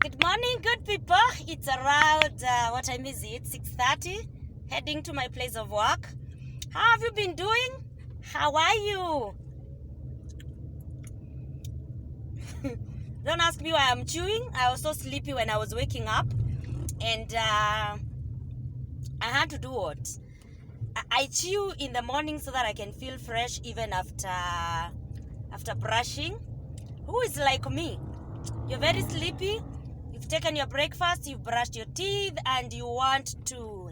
Good morning, good people. It's around, what time is it? 6:30. Heading to my place of work. How have you been doing? How are you? Don't ask me why I'm chewing. I was so sleepy when I was waking up. And I had to do what? I chew in the morning so that I can feel fresh even after brushing. Who is like me? You're very sleepy. You've taken your breakfast, you've brushed your teeth, and you want to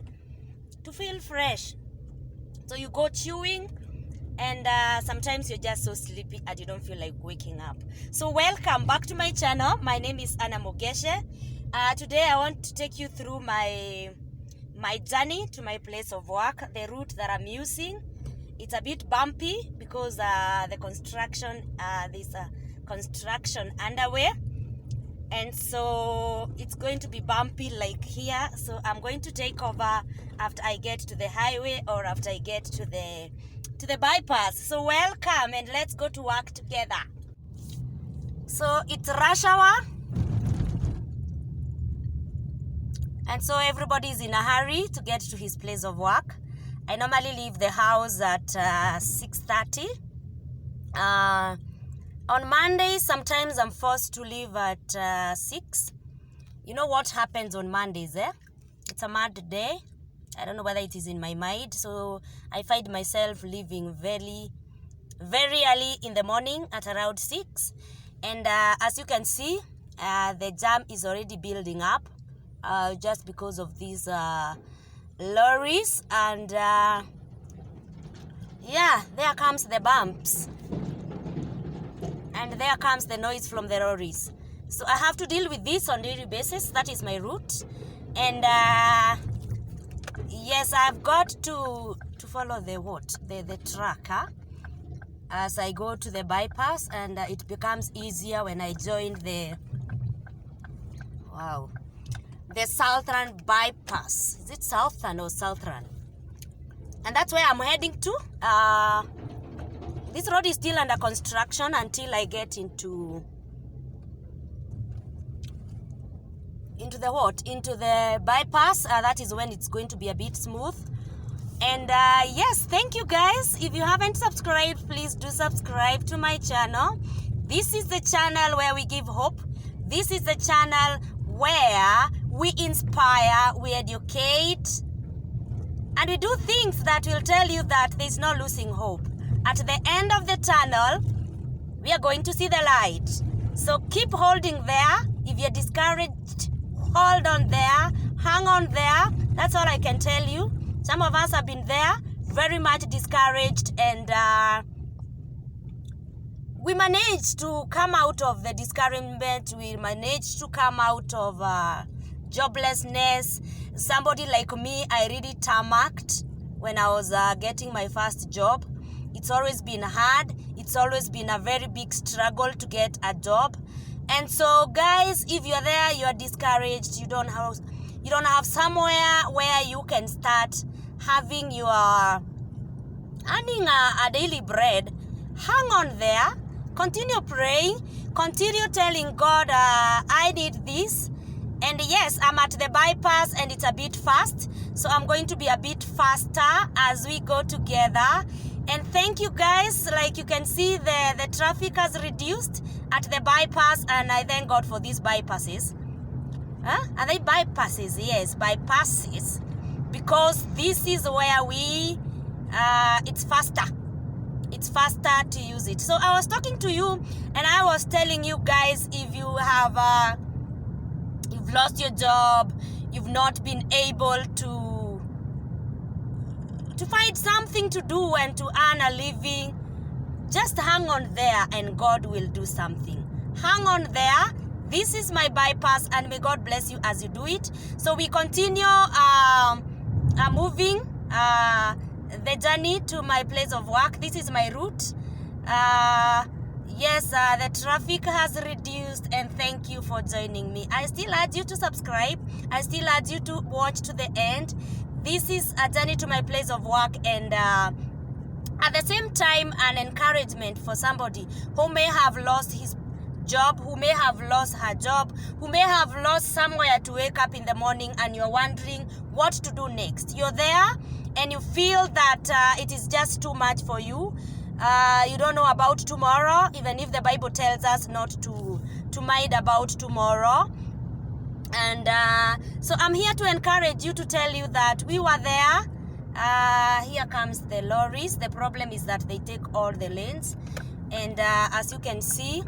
feel fresh. So you go chewing, and sometimes you're just so sleepy and you don't feel like waking up. So welcome back to my channel. My name is Anna Mogeshe. Today I want to take you through my journey to my place of work, the route that I'm using. It's a bit bumpy because the construction, there's a construction underway. And so it's going to be bumpy like here. So I'm going to take over after I get to the highway or after I get to the bypass. So welcome and let's go to work together. So it's rush hour. And so everybody's in a hurry to get to his place of work. I normally leave the house at 6:30. On Mondays, sometimes I'm forced to leave at 6. You know what happens on Mondays, eh? It's a mad day. I don't know whether it is in my mind. So I find myself leaving very, very early in the morning at around 6. And as you can see, the jam is already building up just because of these lorries. And yeah, there comes the bumps. And there comes the noise from the lorries. So I have to deal with this on a daily basis. That is my route. And yes, I've got to follow the track as I go to the bypass, and it becomes easier when I join the Southern bypass. Is it Southern or Southern? And that's where I'm heading to. This road is still under construction until I get into the bypass. That is when it's going to be a bit smooth. And yes, thank you guys. If you haven't subscribed, please do subscribe to my channel. This is the channel where we give hope. This is the channel where we inspire, we educate, and we do things that will tell you that there's no losing hope. At the end of the tunnel, we are going to see the light. So keep holding there. If you're discouraged, hold on there. Hang on there. That's all I can tell you. Some of us have been there, very much discouraged, and we managed to come out of the discouragement. We managed to come out of joblessness. Somebody like me, I really tarmacked when I was getting my first job. It's always been hard. It's always been a very big struggle to get a job. And so guys, if you're there, you're discouraged, you don't have somewhere where you can start having earning a daily bread, hang on there, continue praying, continue telling God, I need this. And yes, I'm at the bypass and it's a bit fast. So I'm going to be a bit faster as we go together. And thank you guys. Like you can see, the traffic has reduced at the bypass, and I thank God for these bypasses. Are they bypasses? Yes, bypasses. Because this is where it's faster. It's faster to use it. So I was talking to you and I was telling you guys, if you have, you've lost your job, you've not been able to find something to do and to earn a living, just hang on there and God will do something. Hang on there. This is my bypass, and may God bless you as you do it. So we continue moving the journey to my place of work. This is my route. Yes, the traffic has reduced, and thank you for joining me. I still urge you to subscribe. I still urge you to watch to the end. This is a journey to my place of work, and at the same time, an encouragement for somebody who may have lost his job, who may have lost her job, who may have lost somewhere to wake up in the morning, and you're wondering what to do next. You're there and you feel that it is just too much for you. You don't know about tomorrow, even if the Bible tells us not to mind about tomorrow. And so I'm here to encourage you, to tell you that we were there. Here comes the lorries. The problem is that they take all the lanes, and as you can see,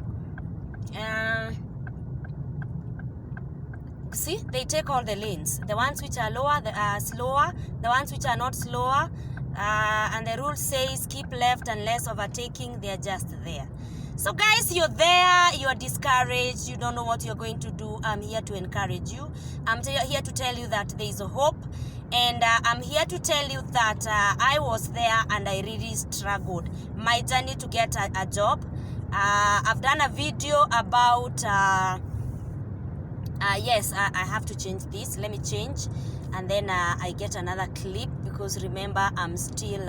they take all the lanes. The ones which are lower, they are slower. The ones which are not slower, and the rule says keep left unless overtaking. They are just there. So guys, you're there, you're discouraged, you don't know what you're going to do. I'm here to encourage you. I'm here to tell you that there is a hope. And I'm here to tell you that I was there and I really struggled. My journey to get a job. I've done a video about, yes, I have to change this. Let me change. And then I get another clip, because remember, I'm still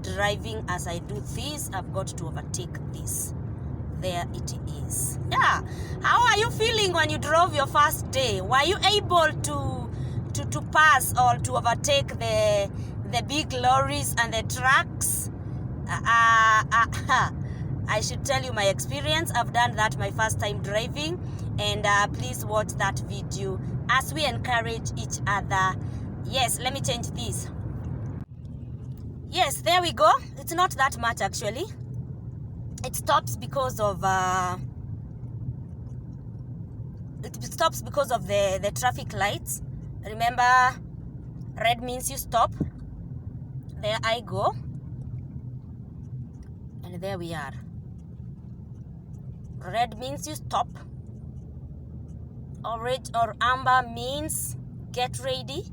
driving as I do this. I've got to overtake this. There it is. Yeah. How are you feeling when you drove your first day? Were you able to pass or to overtake the big lorries and the trucks? I should tell you my experience. I've done that my first time driving, and please watch that video as we encourage each other. Yes, let me change this. Yes, there we go. It's not that much actually. It stops because of the traffic lights. Remember, red means you stop. There I go. And there we are. Red means you stop. Orange or amber means get ready.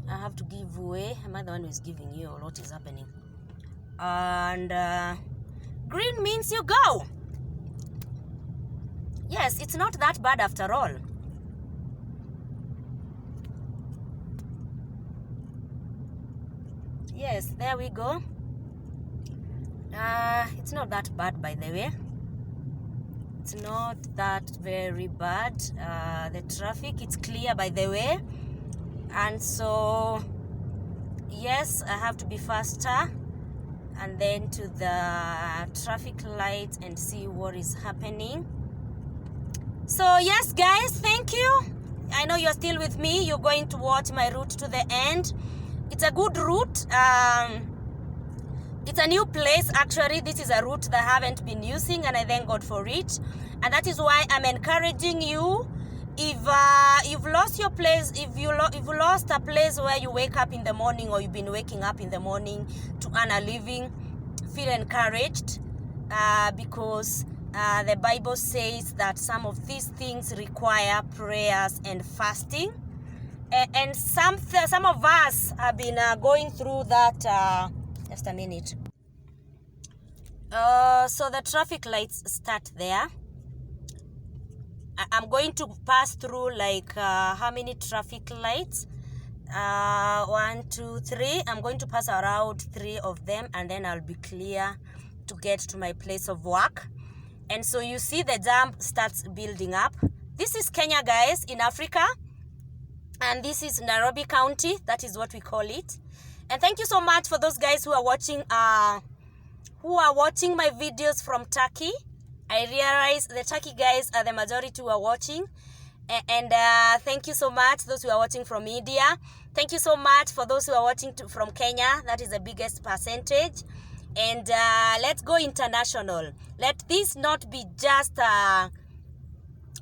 I have to give way. Am I the one who is giving you, or what is happening? And green means you go. Yes, it's not that bad after all. Yes, there we go. It's not that bad, by the way. It's not that very bad. The traffic, it's clear, by the way. And so, yes, I have to be faster, and then to the traffic light and see what is happening. So yes guys, thank you. I know you're still with me. You're going to watch my route to the end. It's a good route. It's a new place actually. This is a route that I haven't been using, and I thank God for it. And that is why I'm encouraging you. If you've lost your place, if you lost a place where you wake up in the morning, or you've been waking up in the morning to earn a living, feel encouraged, because the Bible says that some of these things require prayers and fasting, and some of us have been going through that. Just a minute. So the traffic lights start there. I'm going to pass through like how many traffic lights? 1, 2, 3. I'm going to pass around 3 of them, and then I'll be clear to get to my place of work. And so you see the jam starts building up. This is Kenya, guys, in Africa, and this is Nairobi County. That is what we call it. And thank you so much for those guys who are watching my videos from Turkey. I realize the Turkey guys are the majority who are watching. And thank you so much, those who are watching from India. Thank you so much for those who are watching from Kenya. That is the biggest percentage. And let's go international. Let this not be just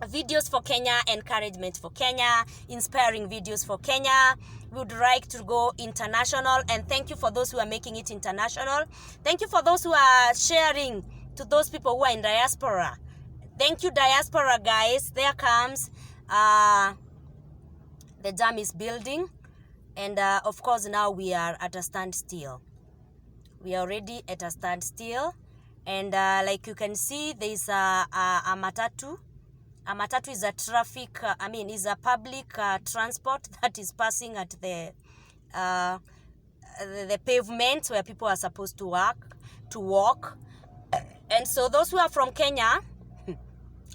videos for Kenya, encouragement for Kenya, inspiring videos for Kenya. We would like to go international. And thank you for those who are making it international. Thank you for those who are sharing to those people who are in diaspora. Thank you, diaspora guys. There comes the dam is building, and of course now we are at a standstill. We are already at a standstill, and like you can see, there is a matatu. A matatu is a traffic. Is a public transport that is passing at the pavement where people are supposed to walk. And so those who are from Kenya,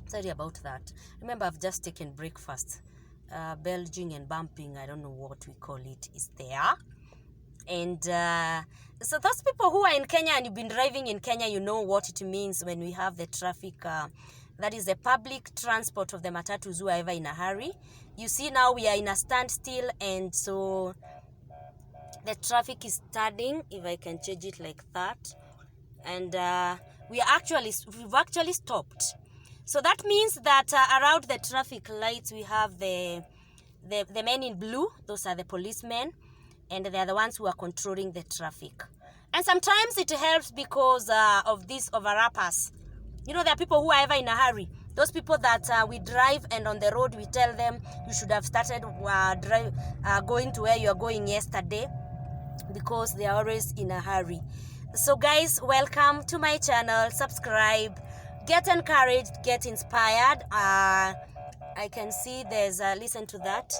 Sorry about that. Remember, I've just taken breakfast. Belging and bumping, I don't know what we call it, is there. And so those people who are in Kenya and you've been driving in Kenya, you know what it means when we have the traffic. That is the public transport of the matatus who are ever in a hurry. You see now we are in a standstill, and so the traffic is starting, if I can change it like that. And we've actually stopped. So that means that around the traffic lights we have the men in blue. Those are the policemen, and they are the ones who are controlling the traffic. And sometimes it helps because of these overlappers. You know, there are people who are ever in a hurry. Those people that we drive, and on the road we tell them you should have started going to where you are going yesterday, because they are always in a hurry. So guys, welcome to my channel. Subscribe, get encouraged, get inspired. I can see there's listen to that.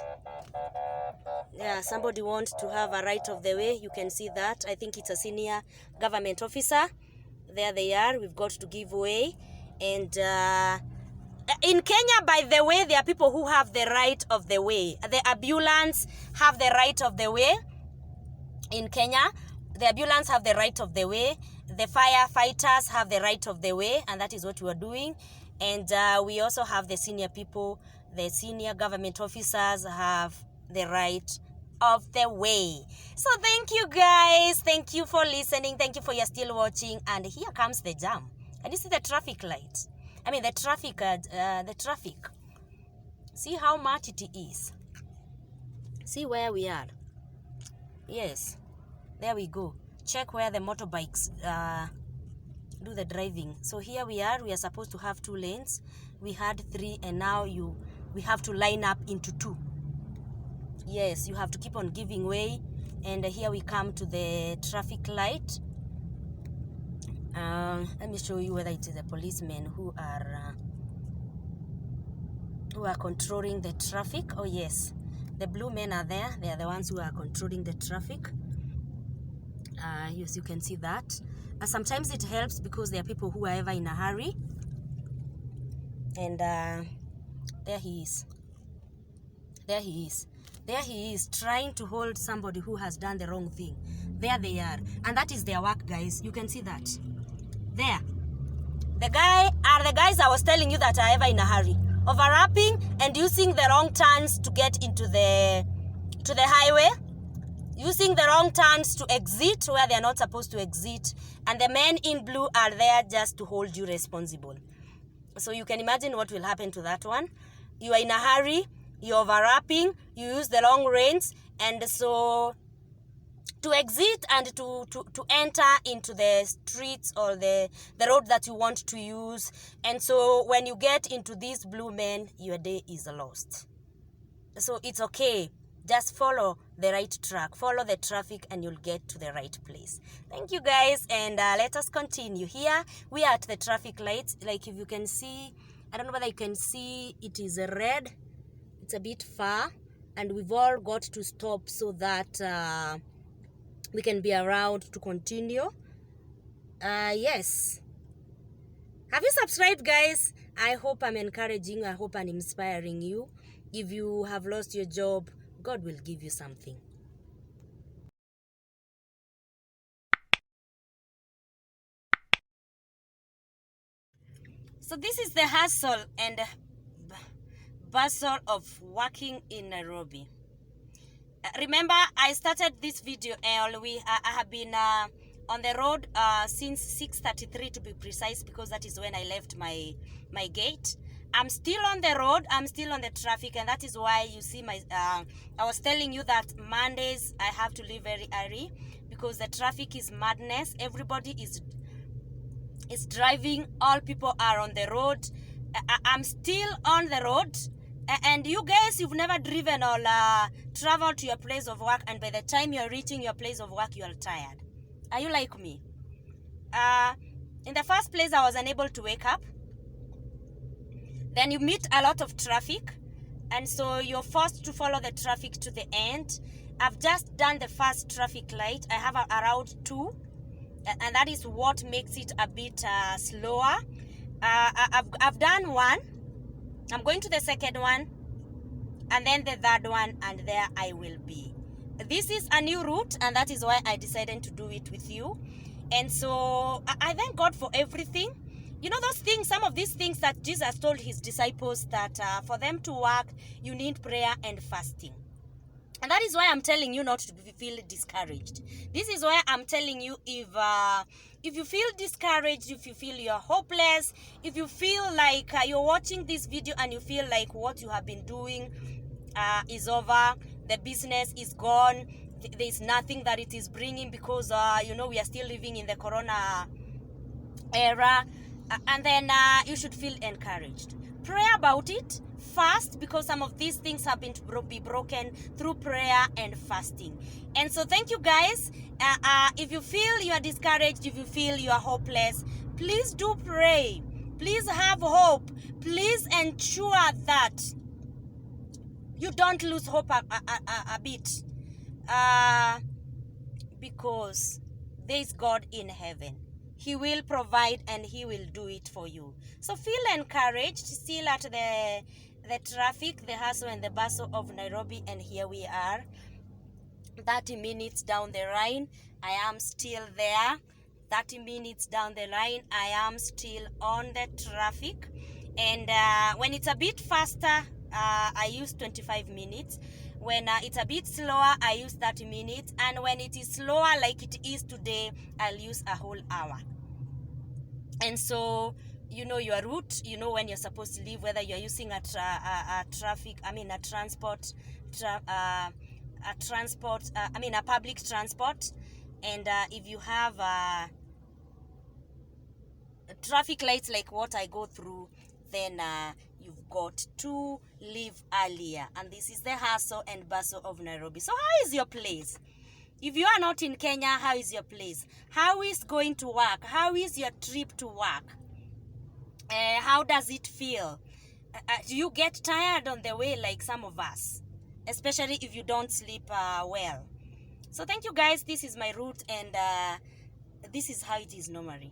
Yeah, somebody wants to have a right of the way. You can see that. I think it's a senior government officer. There they are. We've got to give way. And in Kenya, by the way, there are people who have the right of the way. The ambulance have the right of the way. In Kenya, the ambulance have the right of the way. The firefighters have the right of the way, and that is what we are doing. And we also have the senior people, the senior government officers have the right of the way. So thank you guys. Thank you for listening. Thank you for you're still watching. And here comes the jam. And you see the traffic light. I mean the traffic. See how much it is. See where we are. Yes. There we go. Check where the motorbikes do the driving. So here we are supposed to have 2 lanes. We had 3, and now we have to line up into 2. Yes, you have to keep on giving way. And here we come to the traffic light. Let me show you whether it is the policemen who are controlling the traffic. Oh yes, the blue men are there. They are the ones who are controlling the traffic. Yes, you can see that. Sometimes it helps because there are people who are ever in a hurry. And there he is. There he is. There he is, trying to hold somebody who has done the wrong thing. There they are. And that is their work, guys. You can see that. There. The guys I was telling you that are ever in a hurry. Overlapping and using the wrong turns to get into the highway. Using the wrong turns to exit where they are not supposed to exit. And the men in blue are there just to hold you responsible. So you can imagine what will happen to that one. You are in a hurry, you're overlapping, you use the long reins, and so to exit and to enter into the streets or the road that you want to use. And so when you get into these blue men, your day is lost. So it's okay. Just follow the right track, follow the traffic, and you'll get to the right place. Thank you guys, and let us continue. Here we are at the traffic lights. Like if you can see, I don't know whether you can see, it is red. It's a bit far, and we've all got to stop so that we can be around to continue. Yes. Have you subscribed, guys? I hope I'm encouraging. I hope I'm inspiring you. If you have lost your job, God will give you something. So this is the hustle and bustle of working in Nairobi. Remember, I started this video early. I have been on the road since 6:33 to be precise, because that is when I left my gate. I'm still on the road, I'm still on the traffic, and that is why you see I was telling you that Mondays I have to leave very early because the traffic is madness. Everybody is driving, all people are on the road. I'm still on the road, and you guys, you've never driven or traveled to your place of work, and by the time you're reaching your place of work, you are tired. Are you like me? In the first place, I was unable to wake up. Then you meet a lot of traffic, and so you're forced to follow the traffic to the end. I've just done the first traffic light. I have around 2, and that is what makes it a bit slower. I've done 1, I'm going to the second one, and then the third one, and there I will be. This is a new route, and that is why I decided to do it with you. And so I thank God for everything. You know those things, some of these things that Jesus told his disciples that for them to work, you need prayer and fasting. And that is why I'm telling you not to feel discouraged. This is why I'm telling you, if you feel discouraged, if you feel you're hopeless, if you feel like you're watching this video and you feel like what you have been doing is over, the business is gone, there's nothing that it is bringing because, you know, we are still living in the corona era, and then you should feel encouraged. Pray about it, fast, because some of these things have been to be broken through prayer and fasting. And so thank you guys. If you feel you are discouraged, if you feel you are hopeless, please do pray. Please have hope. Please ensure that you don't lose hope a bit, because there is God in heaven. He will provide and he will do it for you. So feel encouraged. Still at the traffic, the hustle and the bustle of Nairobi, and here we are, 30 minutes down the line. I am still there. 30 minutes down the line, I am still on the traffic. And when it's a bit faster, I use 25 minutes. When it's a bit slower, I use 30 minutes. And when it is slower like it is today, I'll use a whole hour. And so, you know your route, you know when you're supposed to leave, whether you're using a public transport. And if you have traffic lights like what I go through, then you've got to leave earlier. And this is the hustle and bustle of Nairobi. So how is your place? If you are not in Kenya, how is your place? How is going to work? How is your trip to work? How does it feel? Do you get tired on the way like some of us? Especially if you don't sleep well. So thank you guys. This is my route, and this is how it is normally.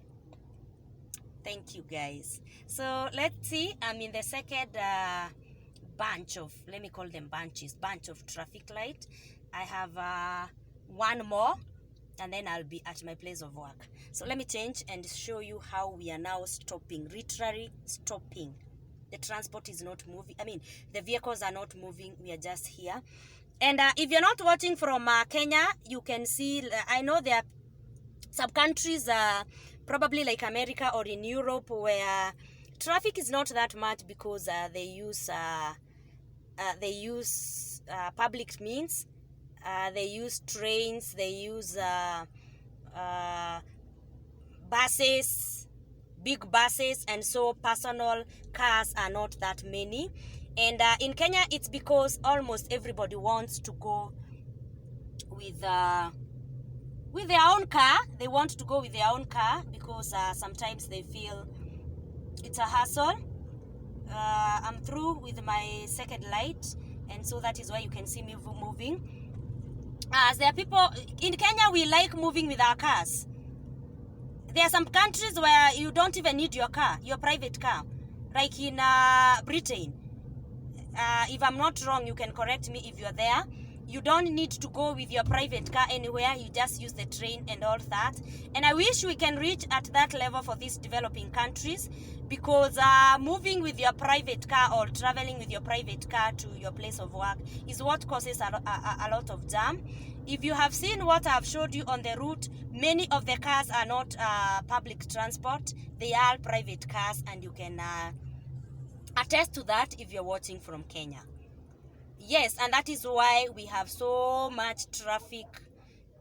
Thank you guys. So let's see. I'm in the second bunch of, let me call them bunches, bunch of traffic light. I have one more, and then I'll be at my place of work. So let me change and show you how we are now stopping, literally stopping. The transport is not moving. The vehicles are not moving. We are just here. And if you're not watching from Kenya, you can see, I know there are some countries, probably like America or in Europe, where traffic is not that much because they use public means. They use trains, they use buses, big buses, and so personal cars are not that many. And in Kenya, it's because almost everybody wants to go with their own car. They want to go with their own car because sometimes they feel it's a hassle. I'm through with my second light, and so that is why you can see me moving. There are people in Kenya, we like moving with our cars. There are some countries where you don't even need your car, your private car, like in Britain. If I'm not wrong, you can correct me if you're there. You don't need to go with your private car anywhere. You just use the train and all that. And I wish we can reach at that level for these developing countries, because moving with your private car or traveling with your private car to your place of work is what causes a lot of jam. If you have seen what I've showed you on the route, many of the cars are not public transport. They are private cars, and you can attest to that if you're watching from Kenya. Yes, and that is why we have so much traffic,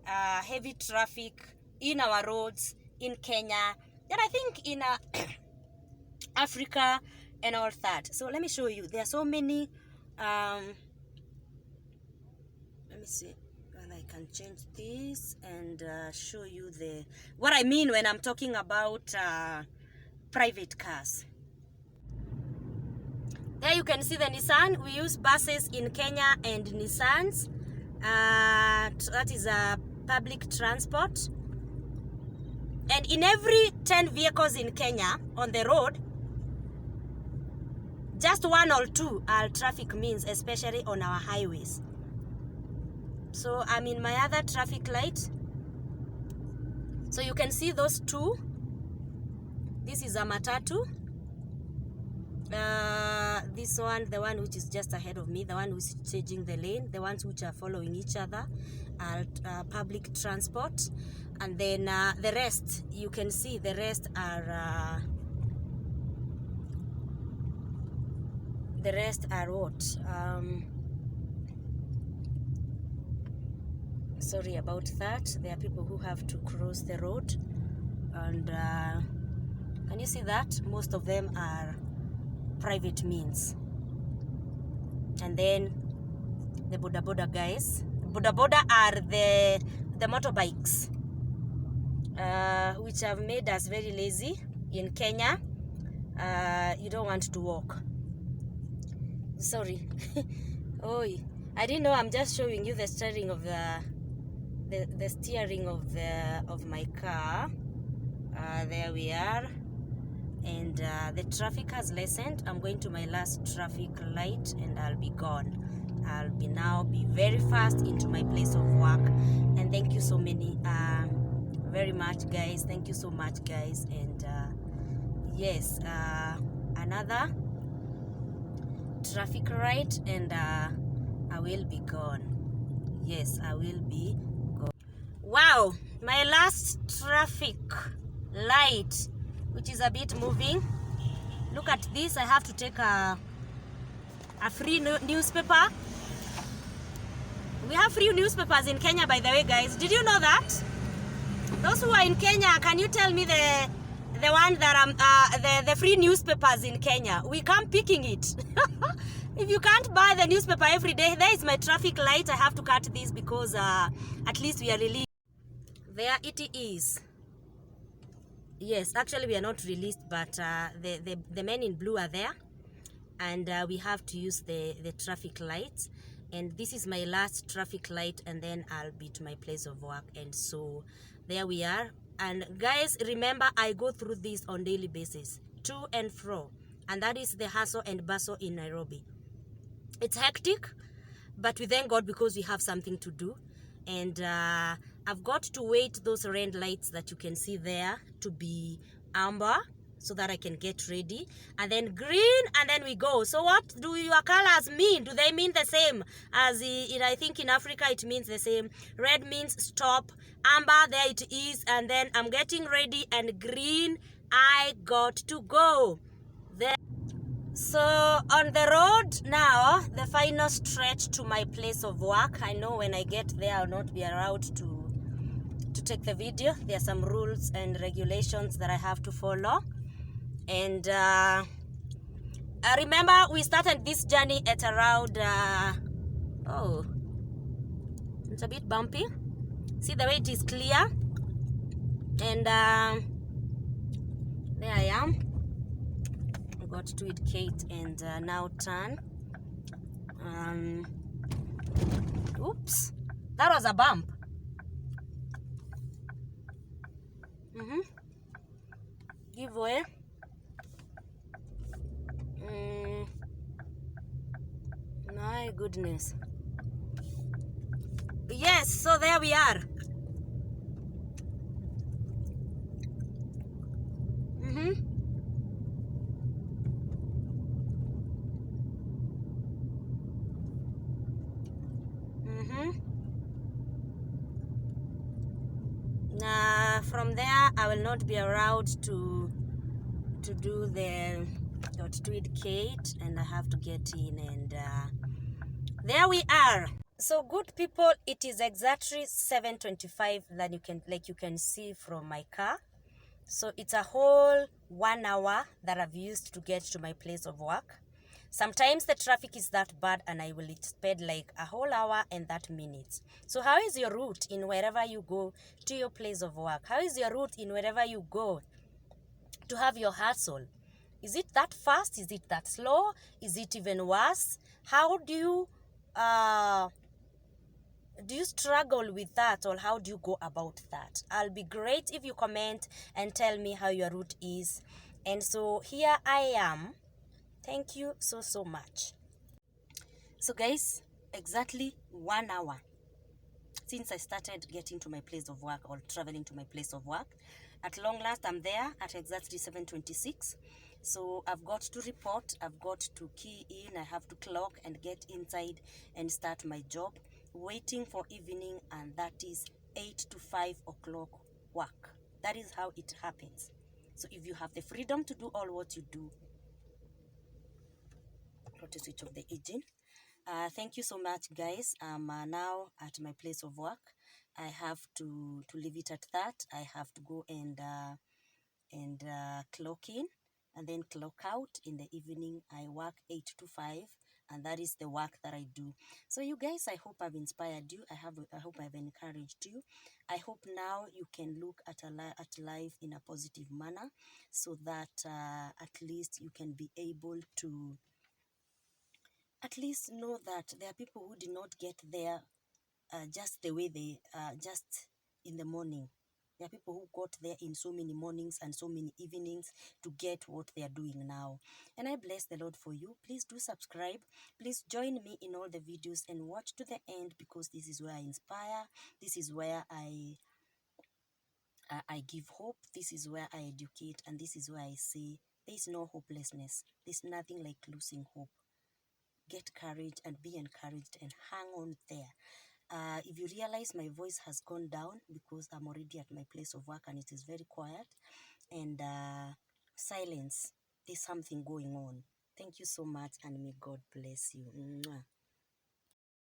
heavy traffic in our roads in Kenya, and I think in Africa and all that. So let me show you. There are so many. Let me see whether I can change this and show you what I mean when I'm talking about private cars. There you can see the Nissan. We use buses in Kenya and Nissans. That is a public transport. And in every 10 vehicles in Kenya on the road, Just one or two are traffic means, especially on our highways. So I'm in my other traffic light. So you can see those two. This is a matatu. This one, the one which is just ahead of me, the one who's changing the lane, the ones which are following each other are public transport. And then the rest, you can see the rest are what? Sorry about that. There are people who have to cross the road, and can you see that? Most of them are private means. And then the boda boda guys. Boda boda are the motorbikes, which have made us very lazy in Kenya. You don't want to walk. Sorry. Oh, I didn't know. I'm just showing you the steering of the steering of my car. There we are. And the traffic has lessened. I'm going to my last traffic light and I'll be gone. I'll be very fast into my place of work. And thank you so very much, guys. Thank you so much, guys. And yes, another traffic light and I will be gone. Yes, I will be gone. Wow, my last traffic light, which is a bit moving. Look at this. I have to take a free newspaper. We have free newspapers in Kenya, by the way, guys. Did you know that? Those who are in Kenya, can you tell me the one that the free newspapers in Kenya? We come picking it. If you can't buy the newspaper every day, there is my traffic light. I have to cut this because at least we are released. There it is. Yes, actually we are not released, but the men in blue are there, and we have to use the traffic lights. And this is my last traffic light, and then I'll be to my place of work. And so there we are. And guys, remember, I go through this on daily basis, to and fro, and that is the hustle and bustle in Nairobi. It's hectic, but we thank God because we have something to do. And I've got to wait those red lights that you can see there to be amber so that I can get ready, and then green, and then we go. So what do your colors mean? Do they mean the same as I think in Africa it means the same? Red means stop, amber, there it is, and then I'm getting ready, and green, I got to go. There. So on the road now, the final stretch to my place of work. I know when I get there I'll not be allowed to take the video. There are some rules and regulations that I have to follow. And remember, we started this journey at around oh, it's a bit bumpy. See the way it is clear. And there I am. I got to indicate and now turn. Oops, that was a bump. Give way. My goodness. Yes, so there we are. From there, I will not be allowed to do the to indicate, and I have to get in, and there we are. So good people, it is exactly 7:25 that you can see from my car. So it's a whole 1 hour that I've used to get to my place of work. Sometimes the traffic is that bad and I will spend like a whole hour and 30 minutes. So how is your route in wherever you go to your place of work? How is your route in wherever you go to have your hustle? Is it that fast? Is it that slow? Is it even worse? How do you struggle with that, or how do you go about that? I'll be great if you comment and tell me how your route is. And so here I am Thank you so much. So guys, exactly 1 hour since I started getting to my place of work or traveling to my place of work. At long last, I'm there at exactly 7:26. So I've got to report, I've got to key in, I have to clock and get inside and start my job, waiting for evening, and that is 8 to 5 o'clock work. That is how it happens. So if you have the freedom to do all what you do, got to switch off the engine. Thank you so much, guys. I'm now at my place of work. I have to leave it at that. I have to go and clock in and then clock out. In the evening, I work 8 to 5, and that is the work that I do. So you guys, I hope I've inspired you. I hope I've encouraged you. I hope now you can look at at life in a positive manner, so that at least you can be able to at least know that there are people who did not get there just the way they just in the morning. There are people who got there in so many mornings and so many evenings to get what they are doing now. And I bless the Lord for you. Please do subscribe. Please join me in all the videos and watch to the end, because this is where I inspire. This is where I give hope. This is where I educate. And this is where I say there is no hopelessness. There's nothing like losing hope. Get courage and be encouraged and hang on there. If you realize my voice has gone down because I'm already at my place of work and it is very quiet and silence, there's something going on. Thank you so much, and may God bless you. Mwah.